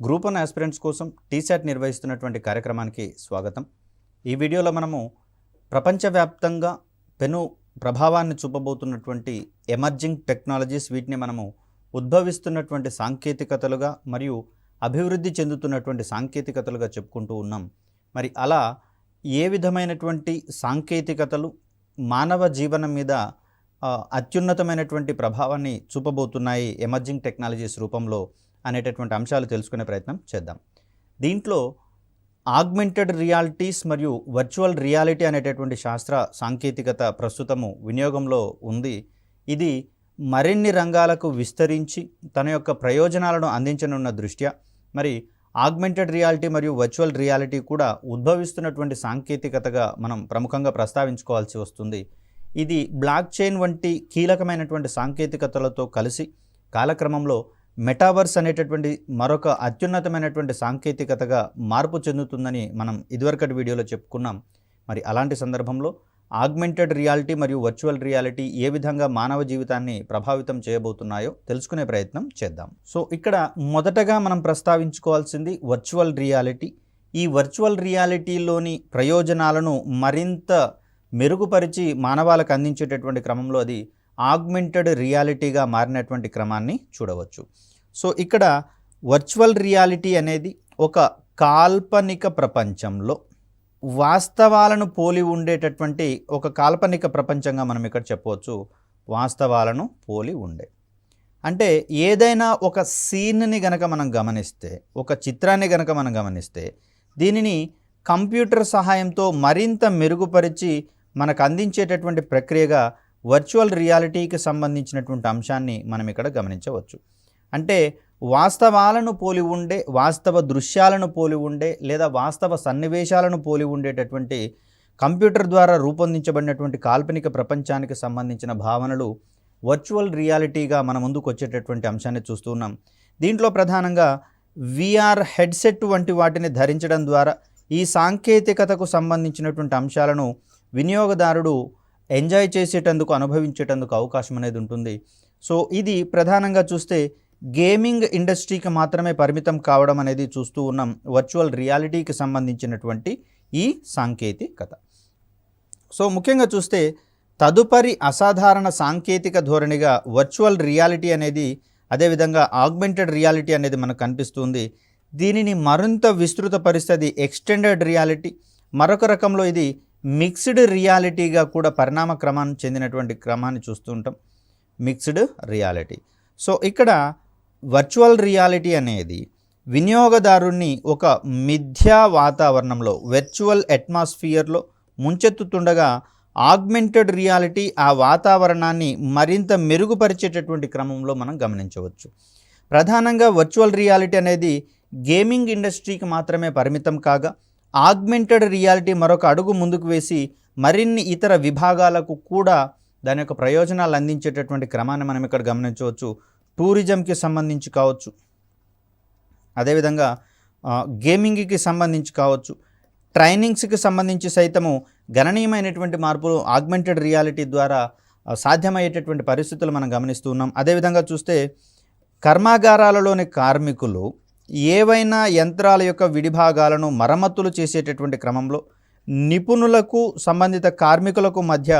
Group 1 aspirants కోసం టీశాట్ నిర్వహిస్తున్నటువంటి కార్యక్రమానికి స్వాగతం. ఈ వీడియోలో మనము ప్రపంచవ్యాప్తంగా పెను ప్రభావాన్ని చూపబోతున్నటువంటి ఎమర్జింగ్ టెక్నాలజీస్, వీటిని మనము ఉద్భవిస్తున్నటువంటి సాంకేతికతలుగా మరియు అభివృద్ధి చెందుతున్నటువంటి సాంకేతికతలుగా చెప్పుకుంటూ ఉన్నాం. మరి అలా ఏ విధమైనటువంటి సాంకేతికతలు మానవ జీవనం మీద అత్యున్నతమైనటువంటి ప్రభావాన్ని చూపబోతున్నాయి ఎమర్జింగ్ టెక్నాలజీస్ రూపంలో అనేటటువంటి అంశాలు తెలుసుకునే ప్రయత్నం చేద్దాం. దీంట్లో ఆగ్మెంటెడ్ రియాలిటీస్ మరియు వర్చువల్ రియాలిటీ అనేటటువంటి శాస్త్ర సాంకేతికత ప్రస్తుతము వినియోగంలో ఉంది. ఇది మరిన్ని రంగాలకు విస్తరించి తన యొక్క ప్రయోజనాలను అందించనున్న దృష్ట్యా మరి ఆగ్మెంటెడ్ రియాలిటీ మరియు వర్చువల్ రియాలిటీ కూడా ఉద్భవిస్తున్నటువంటి సాంకేతికతగా మనం ప్రముఖంగా ప్రస్తావించుకోవాల్సి వస్తుంది. ఇది బ్లాక్ చైన్ వంటి కీలకమైనటువంటి సాంకేతికతలతో కలిసి కాలక్రమంలో మెటావర్స్ అనేటటువంటి మరొక అత్యున్నతమైనటువంటి సాంకేతికతగా మార్పు చెందుతుందని మనం ఇదివరకటి వీడియోలో చెప్పుకున్నాం. మరి అలాంటి సందర్భంలో ఆగ్మెంటెడ్ రియాలిటీ మరియు వర్చువల్ రియాలిటీ ఏ విధంగా మానవ జీవితాన్ని ప్రభావితం చేయబోతున్నాయో తెలుసుకునే ప్రయత్నం చేద్దాం. సో ఇక్కడ మొదటగా మనం ప్రస్తావించుకోవాల్సింది వర్చువల్ రియాలిటీ. ఈ వర్చువల్ రియాలిటీలోని ప్రయోజనాలను మరింత మెరుగుపరిచి మానవాళికి అందించేటటువంటి క్రమంలో అది ఆగ్మెంటెడ్ రియాలిటీగా మారినటువంటి క్రమాన్ని చూడవచ్చు. సో ఇక్కడ వర్చువల్ రియాలిటీ అనేది ఒక కాల్పనిక ప్రపంచంలో వాస్తవాలను పోలి ఉండేటటువంటి ఒక కాల్పనిక ప్రపంచంగా మనం ఇక్కడ చెప్పవచ్చు. వాస్తవాలను పోలి ఉండే అంటే ఏదైనా ఒక సీన్ని గనక మనం గమనిస్తే, ఒక చిత్రాన్ని గనక మనం గమనిస్తే, దీనిని కంప్యూటర్ సహాయంతో మరింత మెరుగుపరిచి మనకు అందించేటటువంటి ప్రక్రియగా వర్చువల్ రియాలిటీకి సంబంధించినటువంటి అంశాన్ని మనం ఇక్కడ గమనించవచ్చు. అంటే వాస్తవాలను పోలి ఉండే, వాస్తవ దృశ్యాలను పోలి ఉండే లేదా వాస్తవ సన్నివేశాలను పోలి ఉండేటటువంటి కంప్యూటర్ ద్వారా రూపొందించబడినటువంటి కాల్పనిక ప్రపంచానికి సంబంధించిన భావనలు వర్చువల్ రియాలిటీగా మన ముందుకు వచ్చేటటువంటి అంశాన్ని చూస్తూ ఉన్నాం. దీంట్లో ప్రధానంగా విఆర్ హెడ్సెట్ వంటి వాటిని ధరించడం ద్వారా ఈ సాంకేతికతకు సంబంధించినటువంటి అంశాలను వినియోగదారుడు ఎంజాయ్ చేసేటందుకు, అనుభవించేటందుకు అవకాశం అనేది ఉంటుంది. సో ఇది ప్రధానంగా చూస్తే గేమింగ్ ఇండస్ట్రీకి మాత్రమే పరిమితం కావడం అనేది చూస్తూ ఉన్నాం వర్చువల్ రియాలిటీకి సంబంధించినటువంటి ఈ సాంకేతికత. సో ముఖ్యంగా చూస్తే తదుపరి అసాధారణ సాంకేతిక ధోరణిగా వర్చువల్ రియాలిటీ అనేది, అదేవిధంగా ఆగ్మెంటెడ్ రియాలిటీ అనేది మనకు కనిపిస్తుంది. దీనిని మరింత విస్తృత పరిస్థితి ఎక్స్టెండెడ్ రియాలిటీ, మరొక రకంలో ఇది మిక్స్డ్ రియాలిటీగా కూడా పరిణామ క్రమాన్ని చెందినటువంటి క్రమాన్ని చూస్తూ ఉంటాం. Mixed reality. సో ఇక్కడ వర్చువల్ రియాలిటీ అనేది వినియోగదారుణ్ణి ఒక మిథ్యా వాతావరణంలో, వర్చువల్ అట్మాస్ఫియర్లో ముంచెత్తుతుండగా ఆగ్మెంటెడ్ రియాలిటీ ఆ వాతావరణాన్ని మరింత మెరుగుపరిచేటటువంటి క్రమంలో మనం గమనించవచ్చు. ప్రధానంగా వర్చువల్ రియాలిటీ అనేది గేమింగ్ ఇండస్ట్రీకి మాత్రమే పరిమితం కాగా ఆగ్మెంటెడ్ రియాలిటీ మరొక అడుగు ముందుకు వేసి మరిన్ని ఇతర విభాగాలకు కూడా దాని యొక్క ప్రయోజనాలు అందించేటటువంటి క్రమాన్ని మనం ఇక్కడ గమనించవచ్చు. టూరిజంకి సంబంధించి కావచ్చు, అదేవిధంగా గేమింగ్కి సంబంధించి కావచ్చు, ట్రైనింగ్స్కి సంబంధించి సైతము గణనీయమైనటువంటి మార్పులు ఆగ్మెంటెడ్ రియాలిటీ ద్వారా సాధ్యమయ్యేటటువంటి పరిస్థితులు మనం గమనిస్తూ ఉన్నాం. అదేవిధంగా చూస్తే కర్మాగారాలలోని కార్మికులు ఏవైనా యంత్రాల యొక్క విడిభాగాలను మరమ్మతులు చేసేటటువంటి క్రమంలో నిపుణులకు, సంబంధిత కార్మికులకు మధ్య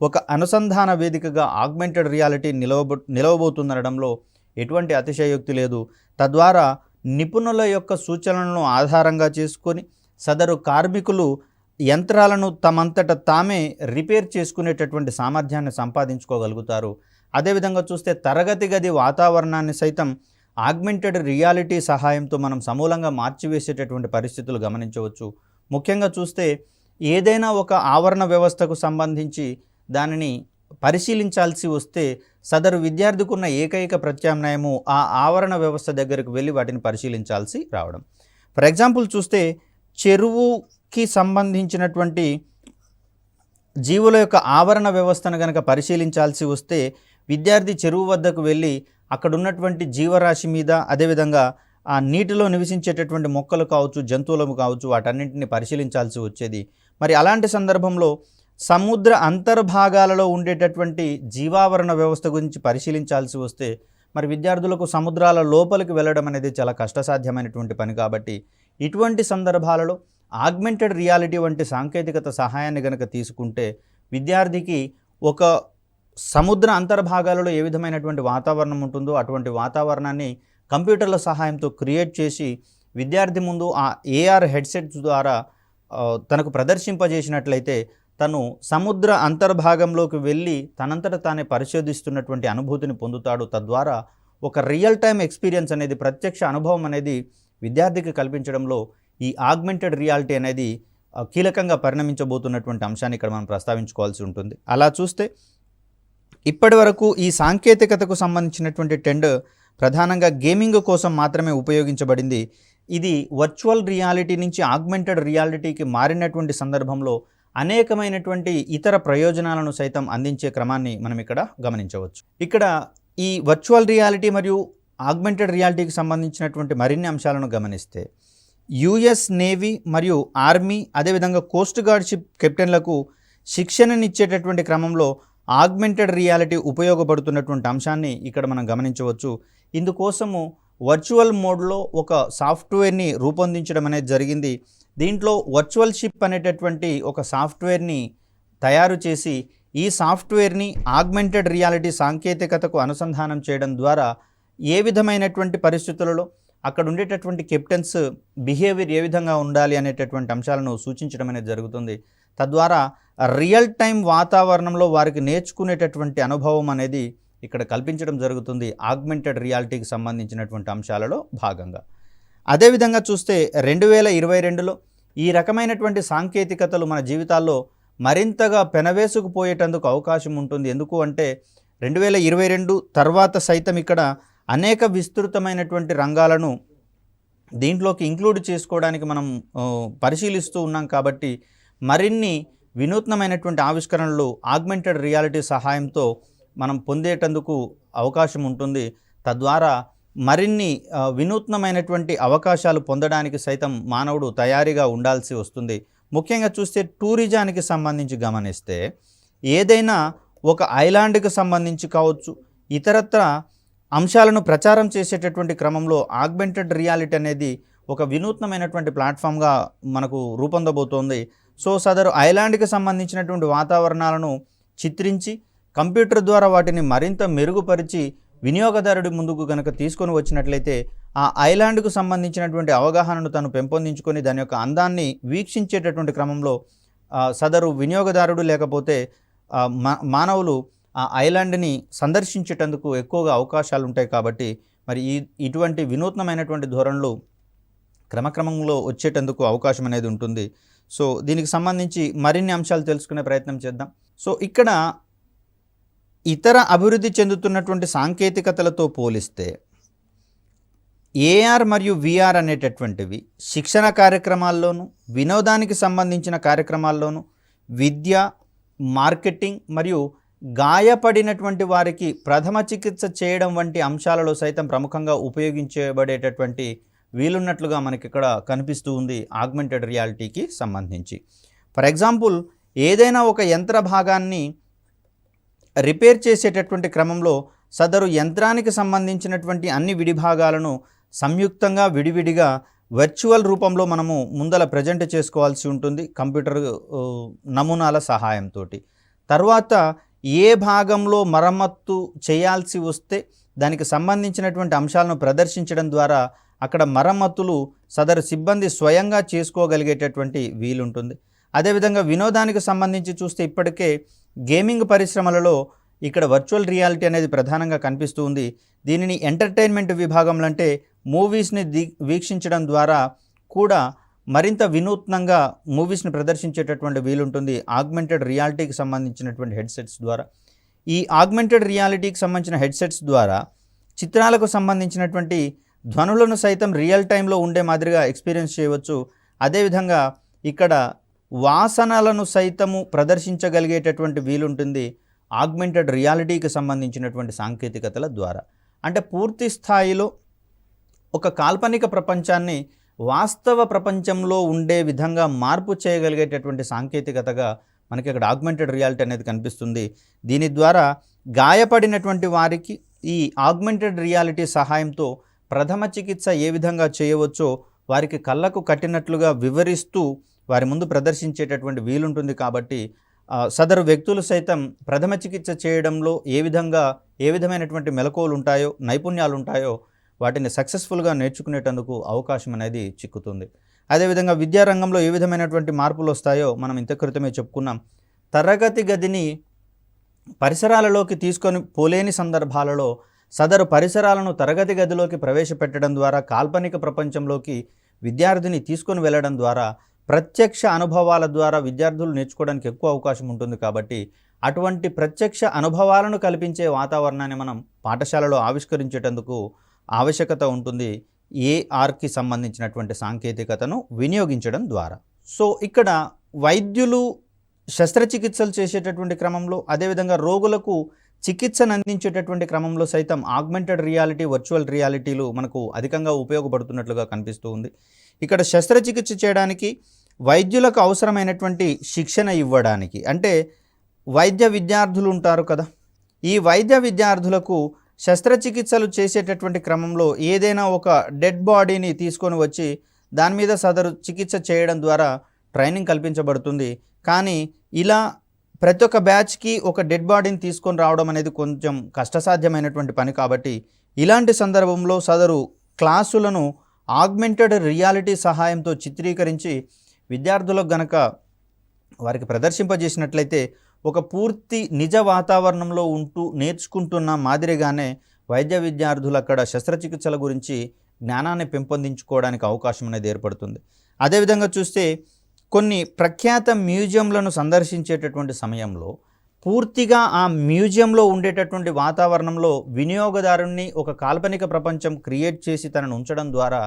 ఒక అనుసంధాన వేదికగా ఆగ్మెంటెడ్ రియాలిటీ నిలవబోతుందనడంలో ఎటువంటి అతిశయోక్తి లేదు. తద్వారా నిపుణుల యొక్క సూచనలను ఆధారంగా చేసుకొని సదరు కార్మికులు యంత్రాలను తమంతట తామే రిపేర్ చేసుకునేటటువంటి సామర్థ్యాన్ని సంపాదించుకోగలుగుతారు. అదేవిధంగా చూస్తే తరగతి గది వాతావరణాన్ని సైతం ఆగ్మెంటెడ్ రియాలిటీ సహాయంతో మనం సమూలంగా మార్చివేసేటటువంటి పరిస్థితులు గమనించవచ్చు. ముఖ్యంగా చూస్తే ఏదైనా ఒక ఆవరణ వ్యవస్థకు సంబంధించి దానిని పరిశీలించాల్సి వస్తే సదరు విద్యార్థికి ఉన్న ఏకైక ప్రత్యామ్నాయము ఆ ఆవరణ వ్యవస్థ దగ్గరకు వెళ్ళి వాటిని పరిశీలించాల్సి రావడం. ఫర్ ఎగ్జాంపుల్ చూస్తే చెరువుకి సంబంధించినటువంటి జీవుల యొక్క ఆవరణ వ్యవస్థను కనుక పరిశీలించాల్సి వస్తే విద్యార్థి చెరువు వద్దకు వెళ్ళి అక్కడ ఉన్నటువంటి జీవరాశి మీద, అదేవిధంగా ఆ నీటిలో నివసించేటటువంటి మొక్కలు కావచ్చు, జంతువులు కావచ్చు, వాటన్నింటిని పరిశీలించాల్సి వచ్చేది. మరి అలాంటి సందర్భంలో సముద్ర అంతర్భాగాలలో ఉండేటటువంటి జీవావరణ వ్యవస్థ గురించి పరిశీలించాల్సి వస్తే మరి విద్యార్థులకు సముద్రాల లోపలికి వెళ్ళడం అనేది చాలా కష్టసాధ్యమైనటువంటి పని కాబట్టి ఇటువంటి సందర్భాలలో ఆగ్మెంటెడ్ రియాలిటీ వంటి సాంకేతికత సహాయాన్ని గనక తీసుకుంటే విద్యార్థికి ఒక సముద్ర అంతర్భాగాలలో ఏ విధమైనటువంటి వాతావరణం ఉంటుందో అటువంటి వాతావరణాన్ని కంప్యూటర్ల సహాయంతో క్రియేట్ చేసి విద్యార్థి ముందు ఆ ఏఆర్ హెడ్సెట్స్ ద్వారా తనకు ప్రదర్శింపజేసినట్లయితే తను సముద్ర అంతర్భాగంలోకి వెళ్ళి తనంతట తానే పరిశోధిస్తున్నటువంటి అనుభూతిని పొందుతాడు. తద్వారా ఒక రియల్ టైమ్ ఎక్స్పీరియన్స్ అనేది, ప్రత్యక్ష అనుభవం అనేది విద్యార్థికి కల్పించడంలో ఈ ఆగ్మెంటెడ్ రియాలిటీ అనేది కీలకంగా పరిణమించబోతున్నటువంటి అంశాన్ని ఇక్కడ మనం ప్రస్తావించుకోవాల్సి ఉంటుంది. అలా చూస్తే ఇప్పటి వరకు ఈ సాంకేతికతకు సంబంధించినటువంటి ట్రెండ్ ప్రధానంగా గేమింగ్ కోసం మాత్రమే ఉపయోగించబడింది. ఇది వర్చువల్ రియాలిటీ నుంచి ఆగ్మెంటెడ్ రియాలిటీకి మారినటువంటి సందర్భంలో అనేకమైనటువంటి ఇతర ప్రయోజనాలను సైతం అందించే క్రమాన్ని మనం ఇక్కడ గమనించవచ్చు. ఇక్కడ ఈ వర్చువల్ రియాలిటీ మరియు ఆగ్మెంటెడ్ రియాలిటీకి సంబంధించినటువంటి మరిన్ని అంశాలను గమనిస్తే యుఎస్ నేవీ మరియు ఆర్మీ అదేవిధంగా కోస్ట్ గార్డ్ షిప్ కెప్టెన్లకు శిక్షణనిచ్చేటటువంటి క్రమంలో ఆగ్మెంటెడ్ రియాలిటీ ఉపయోగపడుతున్నటువంటి అంశాన్ని ఇక్కడ మనం గమనించవచ్చు. ఇందుకోసము వర్చువల్ మోడ్లో ఒక సాఫ్ట్వేర్ని రూపొందించడం అనేది జరిగింది. దీంట్లో వర్చువల్ షిప్ అనేటటువంటి ఒక సాఫ్ట్వేర్ని తయారు చేసి ఈ సాఫ్ట్వేర్ని ఆగ్మెంటెడ్ రియాలిటీ సాంకేతికతకు అనుసంధానం చేయడం ద్వారా ఏ విధమైనటువంటి పరిస్థితులలో అక్కడ ఉండేటటువంటి కెప్టెన్స్ బిహేవియర్ ఏ విధంగా ఉండాలి అనేటటువంటి అంశాలను సూచించడం అనేది జరుగుతుంది. తద్వారా రియల్ టైం వాతావరణంలో వారికి నేర్చుకునేటటువంటి అనుభవం అనేది ఇక్కడ కల్పించడం జరుగుతుంది ఆగ్మెంటెడ్ రియాలిటీకి సంబంధించినటువంటి అంశాలలో భాగంగా. అదేవిధంగా చూస్తే 2022లో ఈ రకమైనటువంటి సాంకేతికతలు మన జీవితాల్లో మరింతగా పెనవేసుకుపోయేటందుకు అవకాశం ఉంటుంది. ఎందుకు అంటే 2022 తర్వాత సైతం ఇక్కడ అనేక విస్తృతమైనటువంటి రంగాలను దీంట్లోకి ఇంక్లూడ్ చేసుకోవడానికి మనం పరిశీలిస్తూ ఉన్నాం. కాబట్టి మరిన్ని వినూత్నమైనటువంటి ఆవిష్కరణలు ఆగ్మెంటెడ్ రియాలిటీ సహాయంతో మనం పొందేటందుకు అవకాశం ఉంటుంది. తద్వారా మరిన్ని వినూత్నమైనటువంటి అవకాశాలు పొందడానికి సైతం మానవుడు తయారీగా ఉండాల్సి వస్తుంది. ముఖ్యంగా చూస్తే టూరిజానికి సంబంధించి గమనిస్తే ఏదైనా ఒక ఐలాండ్కి సంబంధించి కావచ్చు, ఇతరత్ర అంశాలను ప్రచారం చేసేటటువంటి క్రమంలో ఆగ్మెంటెడ్ రియాలిటీ అనేది ఒక వినూత్నమైనటువంటి ప్లాట్ఫామ్గా మనకు రూపొందబోతోంది. సో సదరు ఐలాండ్కి సంబంధించినటువంటి వాతావరణాలను చిత్రించి కంప్యూటర్ ద్వారా వాటిని మరింత మెరుగుపరిచి వినియోగదారుడి ముందుకు కనుక తీసుకొని వచ్చినట్లయితే ఆ ఐలాండ్కు సంబంధించినటువంటి అవగాహనను తను పెంపొందించుకొని దాని యొక్క అందాన్ని వీక్షించేటటువంటి క్రమంలో సదరు వినియోగదారుడు లేకపోతే మానవులు ఆ ఐలాండ్ని సందర్శించేటందుకు ఎక్కువగా అవకాశాలు ఉంటాయి. కాబట్టి మరి ఇటువంటి వినూత్నమైనటువంటి ధోరణులు క్రమక్రమంలో వచ్చేటందుకు అవకాశం అనేది ఉంటుంది. సో దీనికి సంబంధించి మరిన్ని అంశాలు తెలుసుకునే ప్రయత్నం చేద్దాం. సో ఇక్కడ ఇతర అభివృద్ధి చెందుతున్నటువంటి సాంకేతికతలతో పోలిస్తే ఏఆర్ మరియు విఆర్ అనేటటువంటివి శిక్షణ కార్యక్రమాల్లోనూ, వినోదానికి సంబంధించిన కార్యక్రమాల్లోనూ, విద్య, మార్కెటింగ్ మరియు గాయపడినటువంటి వారికి ప్రథమ చికిత్స చేయడం వంటి అంశాలలో సైతం ప్రముఖంగా ఉపయోగించబడేటటువంటి వీలున్నట్లుగా మనకి ఇక్కడ కనిపిస్తూ ఉంది ఆగ్మెంటెడ్ రియాలిటీకి సంబంధించి. ఫర్ ఎగ్జాంపుల్, ఏదైనా ఒక యంత్ర భాగాన్ని రిపేర్ చేసేటటువంటి క్రమంలో సదరు యంత్రానికి సంబంధించినటువంటి అన్ని విడిభాగాలను సంయుక్తంగా విడివిడిగా వర్చువల్ రూపంలో మనము ముందల ప్రజెంట్ చేసుకోవాల్సి ఉంటుంది కంప్యూటర్ నమూనాల సహాయంతో. తర్వాత ఏ భాగంలో మరమ్మత్తు చేయాల్సి వస్తే దానికి సంబంధించినటువంటి అంశాలను ప్రదర్శించడం ద్వారా అక్కడ మరమ్మతులు సదరు సిబ్బంది స్వయంగా చేసుకోగలిగేటటువంటి వీలుంటుంది. అదేవిధంగా వినోదానికి సంబంధించి చూస్తే ఇప్పటికే గేమింగ్ పరిశ్రమలలో ఇక్కడ వర్చువల్ రియాలిటీ అనేది ప్రధానంగా కనిపిస్తూ ఉంది. దీనిని ఎంటర్టైన్మెంట్ విభాగంలో అంటే మూవీస్ని వీక్షించడం ద్వారా కూడా మరింత వినూత్నంగా మూవీస్ని ప్రదర్శించేటటువంటి వీలుంటుంది ఆగ్మెంటెడ్ రియాలిటీకి సంబంధించినటువంటి హెడ్సెట్స్ ద్వారా. ఈ ఆగ్మెంటెడ్ రియాలిటీకి సంబంధించిన హెడ్సెట్స్ ద్వారా చిత్రాలకు సంబంధించినటువంటి ధ్వనులను సైతం రియల్ టైంలో ఉండే మాదిరిగా ఎక్స్పీరియన్స్ చేయవచ్చు. అదేవిధంగా ఇక్కడ వాసనలను సైతము ప్రదర్శించగలిగేటటువంటి వీలుంటుంది ఆగ్మెంటెడ్ రియాలిటీకి సంబంధించినటువంటి సాంకేతికతల ద్వారా. అంటే పూర్తి స్థాయిలో ఒక కాల్పనిక ప్రపంచాన్ని వాస్తవ ప్రపంచంలో ఉండే విధంగా మార్పు చేయగలిగేటటువంటి సాంకేతికతగా మనకి ఇక్కడ ఆగ్మెంటెడ్ రియాలిటీ అనేది కనిపిస్తుంది. దీని ద్వారా గాయపడినటువంటి వారికి ఈ ఆగ్మెంటెడ్ రియాలిటీ సహాయంతో ప్రథమ చికిత్స ఏ విధంగా చేయవచ్చో వారికి కళ్ళకు కట్టినట్లుగా వివరిస్తూ వారి ముందు ప్రదర్శించేటటువంటి వీలుంటుంది. కాబట్టి సదరు వ్యక్తులు సైతం ప్రథమ చికిత్స చేయడంలో ఏ విధమైనటువంటి మెలకువలు ఉంటాయో, నైపుణ్యాలు ఉంటాయో వాటిని సక్సెస్ఫుల్గా నేర్చుకునేటందుకు అవకాశం అనేది చిక్కుతుంది. అదేవిధంగా విద్యారంగంలో ఏ విధమైనటువంటి మార్పులు వస్తాయో మనం ఇంత క్రితమే చెప్పుకున్నాం. తరగతి గదిని పరిసరాలలోకి తీసుకొని పోలేని సందర్భాలలో సదరు పరిసరాలను తరగతి గదిలోకి ప్రవేశపెట్టడం ద్వారా, కాల్పనిక ప్రపంచంలోకి విద్యార్థిని తీసుకొని వెళ్ళడం ద్వారా, ప్రత్యక్ష అనుభవాల ద్వారా విద్యార్థులు నేర్చుకోవడానికి ఎక్కువ అవకాశం ఉంటుంది. కాబట్టి అటువంటి ప్రత్యక్ష అనుభవాలను కల్పించే వాతావరణాన్ని మనం పాఠశాలలో ఆవిష్కరించేటందుకు ఆవశ్యకత ఉంటుంది ఏఆర్కి సంబంధించినటువంటి సాంకేతికతను వినియోగించడం ద్వారా. సో ఇక్కడ వైద్యులు శస్త్రచికిత్సలు చేసేటటువంటి క్రమంలో, అదేవిధంగా రోగులకు చికిత్సను అందించేటటువంటి క్రమంలో సైతం ఆగ్మెంటెడ్ రియాలిటీ, వర్చువల్ రియాలిటీలు మనకు అధికంగా ఉపయోగపడుతున్నట్లుగా కనిపిస్తూ ఉంది. ఇక్కడ శస్త్రచికిత్స చేయడానికి వైద్యులకు అవసరమైనటువంటి శిక్షణ ఇవ్వడానికి, అంటే వైద్య విద్యార్థులు ఉంటారు కదా, ఈ వైద్య విద్యార్థులకు శస్త్రచికిత్సలు చేసేటటువంటి క్రమంలో ఏదైనా ఒక డెడ్ బాడీని తీసుకొని వచ్చి దాని మీద సదరు చికిత్స చేయడం ద్వారా ట్రైనింగ్ కల్పించబడుతుంది. కానీ ఇలా ప్రతి ఒక్క బ్యాచ్కి ఒక డెడ్ బాడీని తీసుకొని రావడం అనేది కొంచెం కష్టసాధ్యమైనటువంటి పని. కాబట్టి ఇలాంటి సందర్భంలో సదరు క్లాసులను ఆగ్మెంటెడ్ రియాలిటీ సహాయంతో చిత్రీకరించి విద్యార్థులకు గనక వారికి ప్రదర్శింపజేసినట్లయితే ఒక పూర్తి నిజ వాతావరణంలో ఉంటూ నేర్చుకుంటున్న మాదిరిగానే వైద్య విద్యార్థులు అక్కడ శస్త్రచికిత్సల గురించి జ్ఞానాన్ని పెంపొందించుకోవడానికి అవకాశం అనేది ఏర్పడుతుంది. అదేవిధంగా చూస్తే కొన్ని ప్రఖ్యాత మ్యూజియంలను సందర్శించేటటువంటి సమయంలో పూర్తిగా ఆ మ్యూజియంలో ఉండేటటువంటి వాతావరణంలో వినియోగదారుణ్ణి ఒక కాల్పనిక ప్రపంచం క్రియేట్ చేసి తనను ఉంచడం ద్వారా